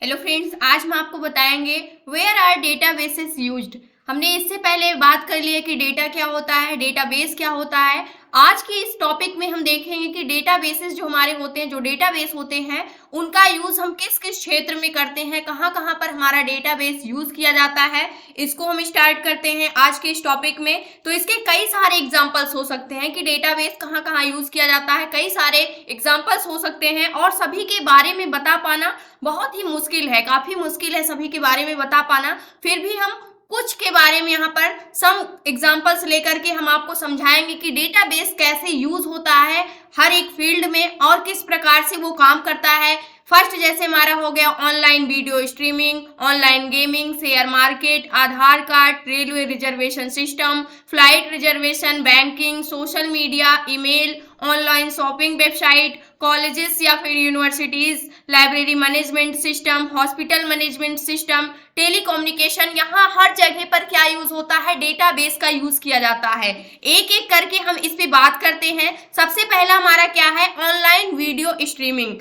Hello friends, आज हम आपको बताएंगे वेयर आर डेटाबेसेस यूज्ड। हमने इससे पहले बात कर ली है कि डेटा क्या होता है, डेटाबेस क्या होता है। आज की इस टॉपिक में हम देखेंगे कि डेटाबेसेस जो हमारे होते हैं, जो डेटाबेस होते हैं, उनका यूज हम किस किस क्षेत्र में करते हैं, कहाँ कहाँ पर हमारा डेटाबेस यूज किया जाता है। इसको हम स्टार्ट करते हैं आज के इस टॉपिक में। तो इसके कई सारे एग्जाम्पल्स हो सकते हैं कि डेटाबेस कहाँ कहाँ यूज किया जाता है, कई सारे एग्जाम्पल्स हो सकते हैं और सभी के बारे में बता पाना बहुत ही मुश्किल है, काफी मुश्किल है सभी के बारे में बता पाना। फिर भी हम कुछ के बारे में यहाँ पर सम एग्जांपल्स लेकर के हम आपको समझाएंगे कि डेटाबेस कैसे यूज होता है हर एक फील्ड में और किस प्रकार से वो काम करता है। फर्स्ट जैसे हमारा हो गया online video streaming, online gaming, share market, Aadhaar card, railway reservation system, flight reservation, banking, social media, email, online shopping website, colleges या फिर universities, library management system, hospital management system, telecommunication. यहाँ हर जगह पर क्या यूज होता है, डेटाबेस का यूज किया जाता है। एक एक करके हम इस पे बात करते हैं। सबसे पहला हमारा क्या है, ऑनलाइन वीडियो स्ट्रीमिंग।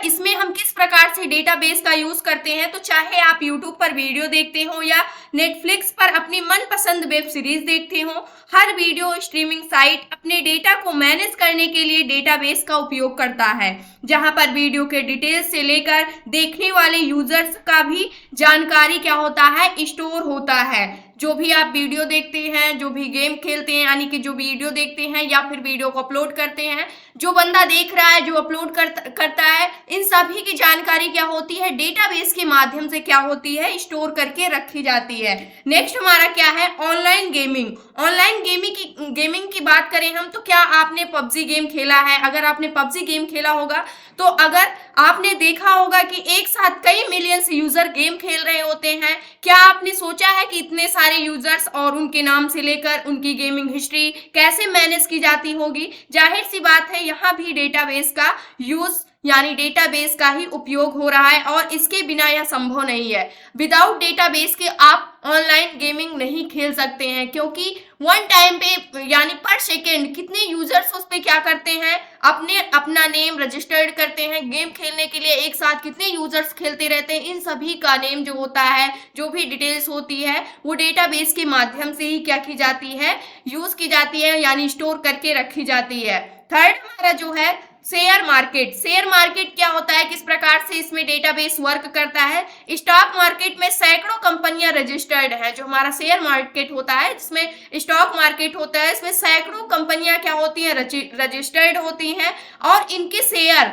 इसमें हम किस प्रकार से डेटाबेस का यूज करते हैं, तो चाहे आप यूट्यूब पर वीडियो देखते हो या नेटफ्लिक्स पर अपनी मनपसंद वेब सीरीज देखते हो, हर वीडियो स्ट्रीमिंग साइट अपने डेटा को मैनेज करने के लिए डेटाबेस का उपयोग करता है, जहां पर वीडियो के डिटेल्स से लेकर देखने वाले यूजर्स का भी जानकारी क्या होता है, स्टोर होता है। जो भी आप वीडियो देखते हैं, जो भी गेम खेलते हैं, यानी कि जो वीडियो देखते हैं या फिर वीडियो को अपलोड करते हैं, जो बंदा देख रहा है, जो अपलोड करता है, इन सभी की जानकारी क्या होती है, डेटाबेस के माध्यम से क्या होती है, स्टोर करके रखी जाती है। नेक्स्ट हमारा क्या है, ऑनलाइन गेमिंग। ऑनलाइन गेमिंग की बात करें हम, तो क्या आपने पबजी गेम खेला है? अगर आपने पबजी गेम खेला होगा तो अगर आपने देखा होगा कि एक साथ कई मिलियंस यूजर गेम खेल रहे होते हैं, क्या आपने सोचा है कि इतने सारे यूजर्स और उनके नाम से लेकर उनकी गेमिंग हिस्ट्री कैसे मैनेज की जाती होगी? जाहिर सी बात है, यहाँ भी डेटाबेस का यूज यानी डेटाबेस का ही उपयोग हो रहा है और इसके बिना यह संभव नहीं है। विदाउट डेटाबेस के आप ऑनलाइन गेमिंग नहीं खेल सकते हैं, क्योंकि वन टाइम पे यानी पर सेकेंड कितने यूजर्स उस पे क्या करते हैं, अपना नेम रजिस्टर्ड करते हैं। गेम खेलने के लिए एक साथ कितने यूजर्स खेलते रहते हैं, इन सभी का नेम जो होता है, जो भी डिटेल्स होती है, वो डेटाबेस के माध्यम से ही क्या की जाती है, यूज की जाती है, यानी स्टोर करके रखी जाती है। थर्ड हमारा जो है शेयर मार्केट। शेयर मार्केट क्या होता है, किस प्रकार से इसमें डेटाबेस वर्क करता है? स्टॉक मार्केट में सैकड़ों कंपनियां रजिस्टर्ड है। जो हमारा शेयर मार्केट होता है, जिसमें स्टॉक मार्केट होता है, इसमें सैकड़ों कंपनियां क्या होती हैं, रजिस्टर्ड होती हैं और इनके शेयर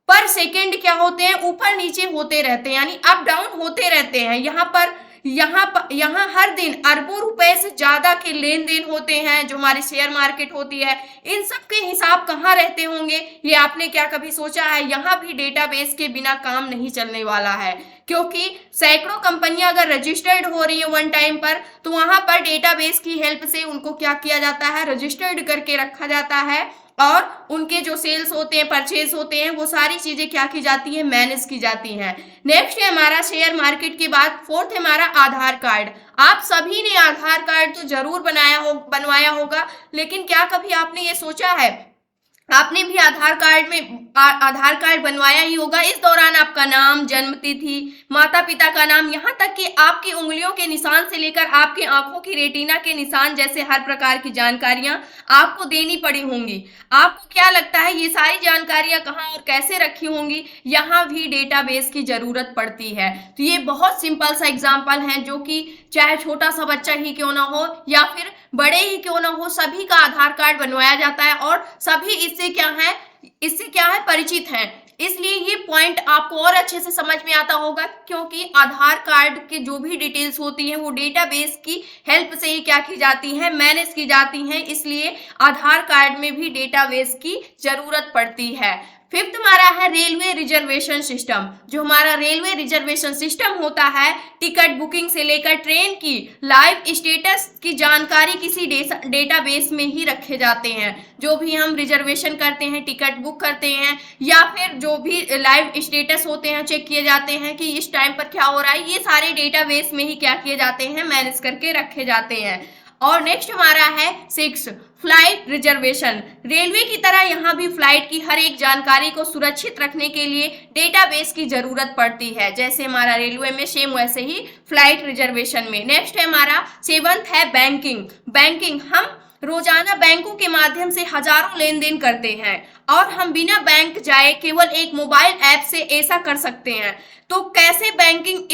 पर सेकेंड क्या होते हैं, ऊपर नीचे होते रहते हैं, यानी अप डाउन होते रहते हैं। यहाँ हर दिन अरबों रुपए से ज्यादा के लेन देन होते हैं। जो हमारी शेयर मार्केट होती है, इन सब के हिसाब कहाँ रहते होंगे, ये आपने क्या कभी सोचा है? यहाँ भी डेटाबेस के बिना काम नहीं चलने वाला है, क्योंकि सैकड़ों कंपनियां अगर रजिस्टर्ड हो रही है वन टाइम पर, तो वहां पर डेटाबेस की हेल्प से उनको क्या किया जाता है, रजिस्टर्ड करके रखा जाता है और उनके जो सेल्स होते हैं, परचेज होते हैं, वो सारी चीजें क्या की जाती है, मैनेज की जाती हैं। नेक्स्ट है हमारा शेयर मार्केट के बाद फोर्थ है हमारा आधार कार्ड। आप सभी ने आधार कार्ड तो जरूर बनवाया होगा, लेकिन क्या कभी आपने ये सोचा है, आपने भी आधार कार्ड बनवाया ही होगा। इस दौरान आपका नाम, जन्म तिथि, माता पिता का नाम, यहाँ तक कि आपकी उंगलियों के निशान से लेकर आपके आंखों की रेटिना के निशान जैसे हर प्रकार की जानकारियां आपको देनी पड़ी होंगी। आपको क्या लगता है, ये सारी जानकारियां कहाँ और कैसे रखी होंगी? यहाँ भी डेटाबेस की जरूरत पड़ती है। तो ये बहुत सिंपल सा एग्जाम्पल है, जो कि चाहे छोटा सा बच्चा ही क्यों ना हो या फिर बड़े ही क्यों ना हो, सभी का आधार कार्ड बनवाया जाता है और सभी इससे क्या है परिचित हैं। इसलिए ये पॉइंट आपको और अच्छे से समझ में आता होगा, क्योंकि आधार कार्ड के जो भी डिटेल्स होती हैं वो डेटाबेस की हेल्प से ही क्या की जाती है, मैनेज की जाती हैं। इसलिए आधार कार्ड में भी डेटाबेस की जरूरत पड़ती है। फिफ्थ हमारा है रेलवे रिजर्वेशन सिस्टम। जो हमारा रेलवे रिजर्वेशन सिस्टम होता है, टिकट बुकिंग से लेकर ट्रेन की लाइव स्टेटस की जानकारी किसी डेटाबेस में ही रखे जाते हैं। जो भी हम रिजर्वेशन करते हैं, टिकट बुक करते हैं या फिर जो भी लाइव स्टेटस होते हैं, चेक किए जाते हैं कि इस टाइम पर क्या हो रहा है, ये सारे डेटाबेस में ही क्या किए जाते हैं, मैनेज करके रखे जाते हैं। और नेक्स्ट हमारा है सिक्स फ्लाइट रिजर्वेशन। रेलवे की तरह यहाँ भी फ्लाइट की हर एक जानकारी को सुरक्षित रखने के लिए डेटाबेस की जरूरत पड़ती है। जैसे हमारा रेलवे में सेम वैसे ही फ्लाइट रिजर्वेशन में। नेक्स्ट है हमारा 7th है बैंकिंग। बैंकिंग, हम रोजाना बैंकों के माध्यम से हजारों लेन देन करते हैं और हम बिना बैंक जाए केवल एक मोबाइल ऐप से ऐसा कर सकते हैं। तो कैसे बैंकिंग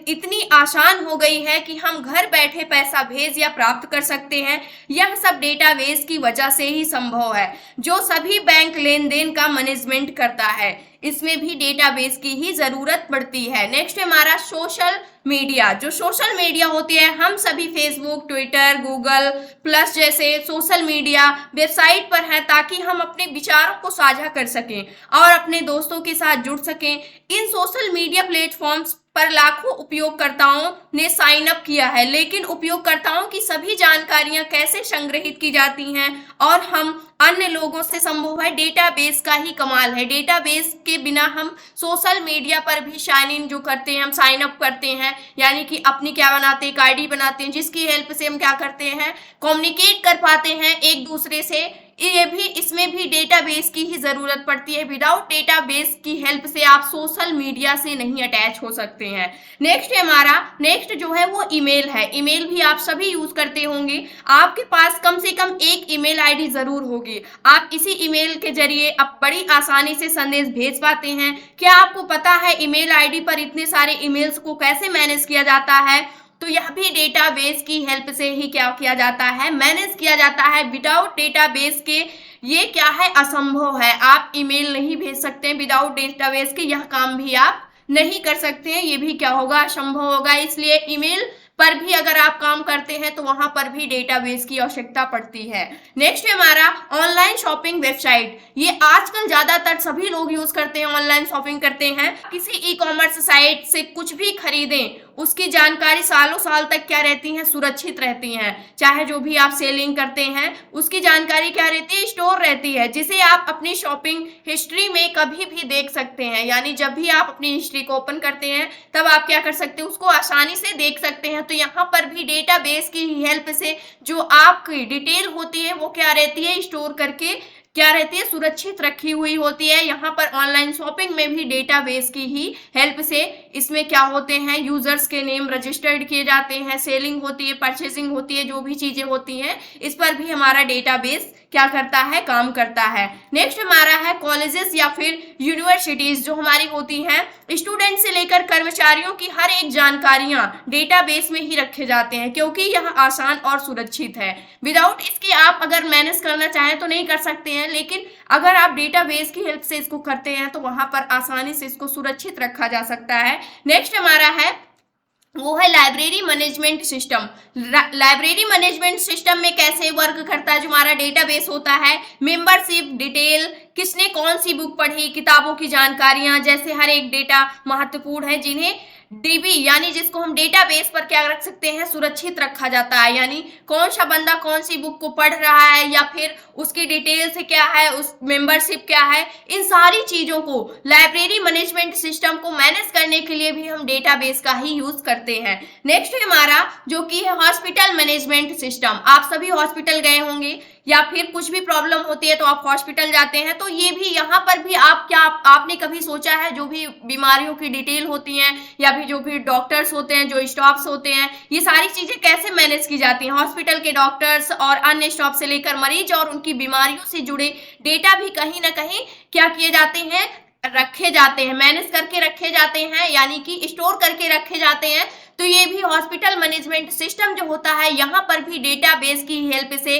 इतनी आसान हो गई है कि हम घर बैठे पैसा भेज या प्राप्त कर सकते हैं, यह सब डेटाबेस की वजह से ही संभव है, जो सभी बैंक लेन देन का मैनेजमेंट करता है। इसमें भी डेटाबेस की ही जरूरत पड़ती है। नेक्स्ट हमारा सोशल मीडिया। जो सोशल मीडिया होती है, हम सभी फेसबुक, ट्विटर, गूगल प्लस जैसे सोशल मीडिया वेबसाइट पर हैं ताकि हम अपने विचारों को साझा कर सकें और अपने दोस्तों के साथ जुड़ सकें। इन सोशल मीडिया प्लेटफॉर्म्स पर लाखों उपयोगकर्ताओं ने साइन अप किया है, लेकिन उपयोगकर्ताओं की सभी जानकारियां कैसे संग्रहित की जाती हैं और हम अन्य लोगों से संभव है, डेटाबेस का ही कमाल है। डेटाबेस के बिना हम सोशल मीडिया पर भी साइन इन जो करते हैं, हम साइन अप करते हैं, यानी कि अपनी क्या बनाते हैं, एक आईडी बनाते हैं, जिसकी हेल्प से हम क्या करते हैं, कम्युनिकेट कर पाते हैं एक दूसरे से। इसमें भी डेटाबेस की ही जरूरत पड़ती है। विदाउट डेटाबेस की हेल्प से आप सोशल मीडिया से नहीं अटैच हो सकते हैं। नेक्स्ट जो है वो ईमेल है। ईमेल भी आप सभी यूज करते होंगे। आपके पास कम से कम एक ईमेल आईडी जरूर होगी। आप इसी ईमेल के जरिए अब बड़ी आसानी से संदेश भेज पाते हैं। क्या आपको पता है ईमेल आईडी पर इतने सारे ईमेल्स को कैसे मैनेज किया जाता है? तो यह भी डेटाबेस की हेल्प से ही क्या किया जाता है, मैनेज किया जाता है। विदाउट डेटाबेस के ये क्या है, असंभव है। आप ईमेल नहीं भेज सकते हैं विदाउट डेटाबेस के, यह काम भी आप नहीं कर सकते हैं। ये भी क्या होगा, असंभव होगा। इसलिए ईमेल पर भी अगर आप काम करते हैं तो वहां पर भी डेटाबेस की आवश्यकता पड़ती है। नेक्स्ट है हमारा ऑनलाइन शॉपिंग वेबसाइट। ये आजकल ज्यादातर सभी लोग यूज करते हैं, ऑनलाइन शॉपिंग करते हैं। किसी ई कॉमर्स साइट से कुछ भी खरीदें, उसकी जानकारी सालों साल तक क्या रहती है, सुरक्षित रहती हैं। चाहे जो भी आप सेलिंग करते हैं उसकी जानकारी क्या रहती है, स्टोर रहती है, जिसे आप अपनी शॉपिंग हिस्ट्री में कभी भी देख सकते हैं। यानी जब भी आप अपनी हिस्ट्री को ओपन करते हैं तब आप क्या कर सकते हैं, उसको आसानी से देख सकते हैं। तो यहाँ पर भी डेटाबेस की हेल्प से जो आपकी डिटेल होती है वो क्या रहती है, स्टोर करके क्या रहती है, सुरक्षित रखी हुई होती है। यहाँ पर ऑनलाइन शॉपिंग में भी डेटाबेस की ही हेल्प से इसमें क्या होते हैं, यूजर्स के नेम रजिस्टर्ड किए जाते हैं, सेलिंग होती है, परचेसिंग होती है, जो भी चीजें होती हैं इस पर भी हमारा डेटाबेस क्या करता है, काम करता है। नेक्स्ट हमारा है कॉलेजेस या फिर यूनिवर्सिटीज जो हमारी होती हैं। स्टूडेंट से लेकर कर्मचारियों की हर एक जानकारियां डेटाबेस में ही रखे जाते हैं, क्योंकि यह आसान और सुरक्षित है। विदाउट इसके आप अगर मैनेज करना चाहें तो नहीं कर सकते हैं, लेकिन अगर आप डेटाबेस की हेल्प से इसको करते हैं तो वहां पर आसानी से इसको सुरक्षित रखा जा सकता है। नेक्स्ट हमारा है वो है library management system. Library management system में कैसे वर्क करता है, जो हमारा डेटाबेस होता है, मेंबरशिप डिटेल, किसने कौन सी बुक पढ़ी, किताबों की जानकारियां, जैसे हर एक डेटा महत्वपूर्ण है जिन्हें डीबी यानी जिसको हम डेटाबेस पर क्या रख सकते हैं, सुरक्षित रखा जाता है। यानी कौन सा बंदा कौन सी बुक को पढ़ रहा है या फिर उसकी डिटेल्स क्या है, उस मेंबरशिप क्या है, इन सारी चीजों को लाइब्रेरी मैनेजमेंट सिस्टम को मैनेज करने के लिए भी हम डेटाबेस का ही यूज करते हैं। नेक्स्ट है हमारा जो कि है हॉस्पिटल मैनेजमेंट सिस्टम। आप सभी हॉस्पिटल गए होंगे या फिर कुछ भी प्रॉब्लम होती है तो आप हॉस्पिटल जाते हैं, तो ये भी यहाँ पर भी आपने कभी सोचा है जो भी बीमारियों की डिटेल होती हैं या फिर जो भी डॉक्टर्स होते हैं, जो स्टाफ्स होते हैं, ये सारी चीजें कैसे मैनेज की जाती हैं। हॉस्पिटल के डॉक्टर्स और अन्य स्टाफ से लेकर मरीज और उनकी बीमारियों से जुड़े डेटा भी कहीं ना कहीं क्या किए जाते हैं, रखे जाते हैं, मैनेज करके रखे जाते हैं, यानी कि स्टोर करके रखे जाते हैं। तो ये भी हॉस्पिटल मैनेजमेंट सिस्टम जो होता है, यहाँ पर भी डेटाबेस की हेल्प से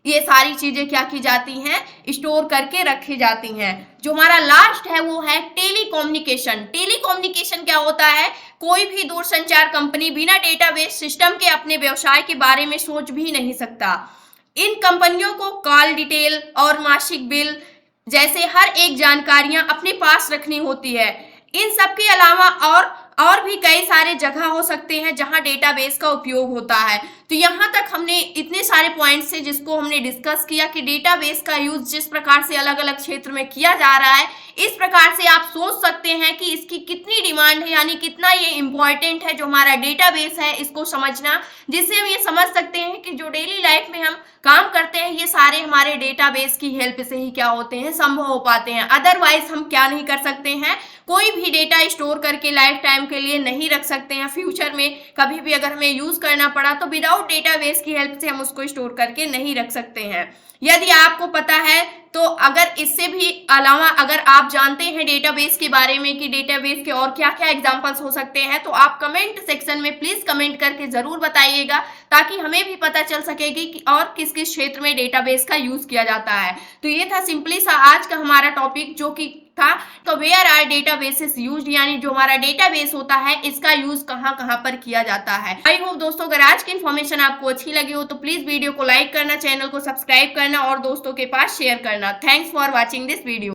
ये सारी चीजें क्या की जाती हैं, स्टोर करके रखी जाती हैं। जो हमारा लास्ट है वो है टेलीकम्युनिकेशन। टेलीकम्युनिकेशन क्या होता है, कोई भी दूरसंचार कंपनी बिना डेटाबेस सिस्टम के अपने व्यवसाय के बारे में सोच भी नहीं सकता। इन कंपनियों को कॉल डिटेल और मासिक बिल जैसे हर एक जानकारियां अपने पास रखनी होती है। इन सब के अलावा और और भी कई सारे जगह हो सकते हैं जहां डेटाबेस का उपयोग होता है। तो यहाँ तक हमने इतने सारे पॉइंट्स से जिसको हमने डिस्कस किया कि डेटाबेस का यूज जिस प्रकार से अलग अलग क्षेत्र में किया जा रहा है, इस प्रकार से आप सोच सकते हैं कि इसकी कितनी डिमांड है, यानी कितना ये इंपॉर्टेंट है जो हमारा डेटाबेस है इसको समझना, जिससे हम ये समझ सकते हैं कि जो डेली लाइफ में हम काम करते हैं ये सारे हमारे डेटाबेस की हेल्प से ही क्या होते हैं, संभव हो पाते हैं। अदरवाइज हम क्या नहीं कर सकते हैं, कोई भी डेटा स्टोर करके लाइफ टाइम के लिए नहीं रख सकते हैं। फ्यूचर में कभी भी अगर हमें यूज करना पड़ा तो विदाउट डेटाबेस की हेल्प से हम उसको स्टोर करके नहीं रख सकते हैं। यदि आपको पता है तो अगर इससे भी अलावा अगर आप जानते हैं डेटाबेस के बारे में कि डेटाबेस के और क्या क्या एग्जांपल्स हो सकते हैं, तो आप कमेंट सेक्शन में प्लीज कमेंट करके जरूर बताइएगा, ताकि हमें भी पता चल सकेगी कि और किस किस क्षेत्र में डेटाबेस का यूज किया जाता है। तो ये था सिंपली सा आज का हमारा टॉपिक जो कि था तो वेयर आर डेटाबेसेस यूज्ड, यानी जो हमारा डेटाबेस होता है इसका यूज कहां कहां पर किया जाता है। आई होप दोस्तों अगर आज की इन्फॉर्मेशन आपको अच्छी लगी हो तो प्लीज वीडियो को लाइक करना, चैनल को सब्सक्राइब करना और दोस्तों के पास शेयर करना। Thanks for watching this video.